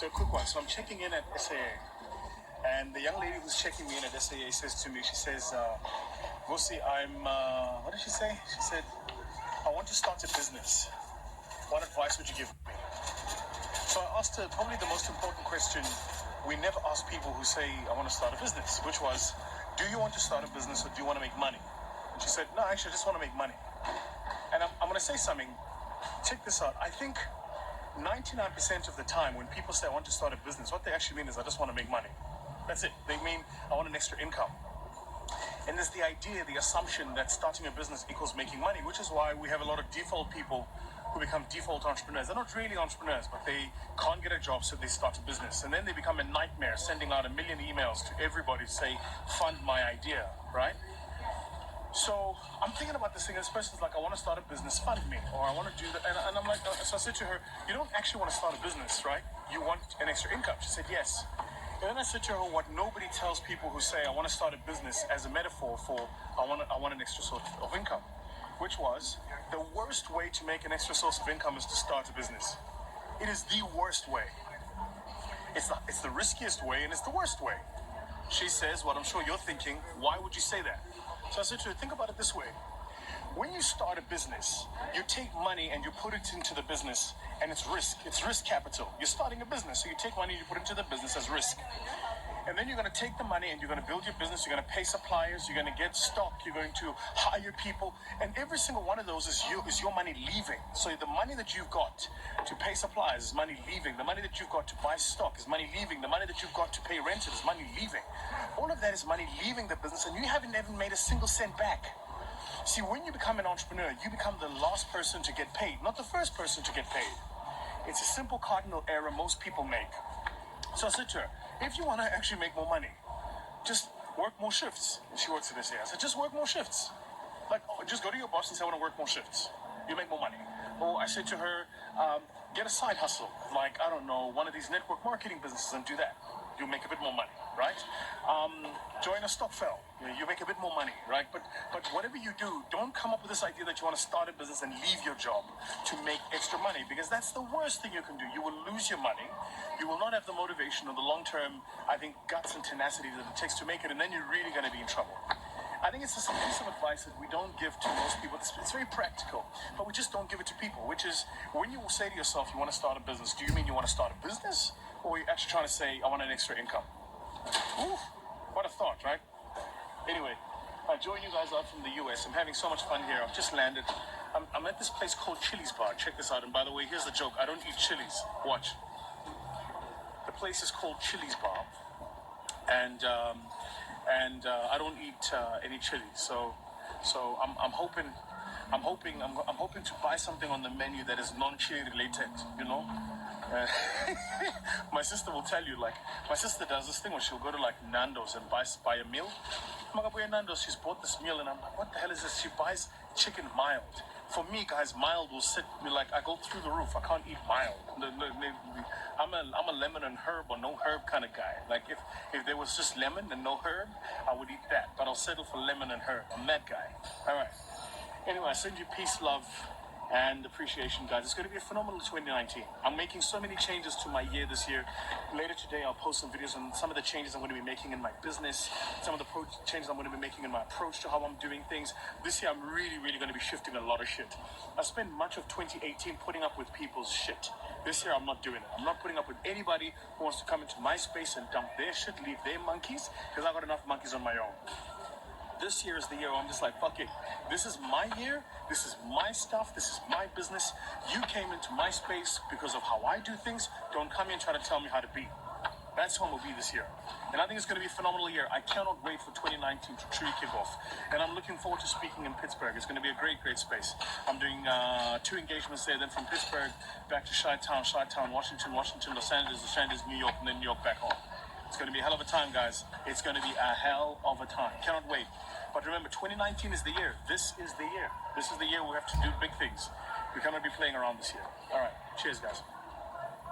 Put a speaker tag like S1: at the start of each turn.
S1: So a quick one. So I'm checking in at SAA, and the young lady who's checking me in at SAA says to me, she says, Vusi, what did she say? She said, I want to start a business. What advice would you give me? So I asked her probably the most important question we never ask people who say, I want to start a business, which was, do you want to start a business or do you want to make money? And she said, no, actually, I just want to make money. And I'm going to say something. Check this out. I think 99% of the time when people say I want to start a business, what they actually mean is I just want to make money. That's it. They mean I want an extra income. And there's the idea, the assumption that starting a business equals making money, which is why we have a lot of default people who become default entrepreneurs. They're not really entrepreneurs, but they can't get a job, so they start a business. And then they become a nightmare, sending out 1 million emails to everybody to say, fund my idea, right? So I'm thinking about this thing, and this person's like, I want to start a business, fund me, or I want to do that. And I'm like, so I said to her, you don't actually want to start a business, right? You want an extra income. She said, yes. And then I said to her, what nobody tells people who say, I want to start a business as a metaphor for, I want an extra source of income, which was the worst way to make an extra source of income is to start a business. It is the worst way. It's the riskiest way, and it's the worst way. She says, what I'm sure you're thinking, why would you say that? So I said to her, think about it this way. When you start a business, you take money and you put it into the business, and it's risk. It's risk capital. You're starting a business, so you take money and you put it into the business as risk. And then you're going to take the money and you're going to build your business. You're going to pay suppliers. You're going to get stock. You're going to hire people. And every single one of those is your money leaving. So the money that you've got to pay suppliers is money leaving. The money that you've got to buy stock is money leaving. The money that you've got to pay rent is money leaving. All of that is money leaving the business, and you haven't even made a single cent back. See, when you become an entrepreneur, you become the last person to get paid, not the first person to get paid. It's a simple cardinal error most people make. So I said to her, if you want to actually make more money, just work more shifts. And she works at SA. I said, just work more shifts. Like, just go to your boss and say, I want to work more shifts. You make more money. Or I said to her, get a side hustle. Like, I don't know, one of these network marketing businesses and do that. You make a bit more money, right? Join a stokvel. You make a bit more money, right? But whatever you do, don't come up with this idea that you want to start a business and leave your job to make extra money, because that's the worst thing you can do. You will lose your money. You will not have the motivation or the long-term, I think, guts and tenacity that it takes to make it, and then you're really going to be in trouble. I think it's just a piece of advice that we don't give to most people. It's very practical, but we just don't give it to people, which is when you say to yourself, you want to start a business, do you mean you want to start a business? Or are you actually trying to say, I want an extra income? Ooh, what a thought, right? Anyway, I join you guys out from the US. I'm having so much fun here. I've just landed. I'm at this place called Chili's Bar. Check this out. And by the way, here's the joke. I don't eat chilies. Watch. The place is called Chili's Bar. And I don't eat any chili. So I'm hoping to buy something on the menu that is non-chili related, you know. My sister will tell you, like, my sister does this thing where she'll go to like Nando's and buy a meal. Magabuya Nando's, she's bought this meal and I'm like, what the hell is this? She buys chicken mild. For me, guys, mild will sit me like I go through the roof. I can't eat mild. I'm a lemon and herb or no herb kind of guy. Like if there was just lemon and no herb, I would eat that. But I'll settle for lemon and herb. I'm that guy. All right. Anyway, I send you peace, love, and appreciation, guys. It's going to be a phenomenal 2019. I'm making so many changes to my year this year. Later today, I'll post some videos on some of the changes I'm going to be making in my business, some of the changes I'm going to be making in my approach to how I'm doing things. This year, I'm really, really going to be shifting a lot of shit. I spent much of 2018 putting up with people's shit. This year, I'm not doing it. I'm not putting up with anybody who wants to come into my space and dump their shit, leave their monkeys, because I got enough monkeys on my own. This year is the year where I'm just like, fuck it. This is my year. This is my stuff. This is my business. You came into my space because of how I do things. Don't come here and try to tell me how to be. That's how it will be this year. And I think it's going to be a phenomenal year. I cannot wait for 2019 to truly kick off. And I'm looking forward to speaking in Pittsburgh. It's going to be a great, great space. I'm doing 2 engagements there. Then from Pittsburgh back to Chi-Town, Washington, Los Angeles, New York, and then New York back home. It's going to be a hell of a time, guys. It's going to be a hell of a time. Cannot wait. But remember, 2019 is the year. This is the year. This is the year we have to do big things. We cannot be playing around this year. All right. Cheers, guys.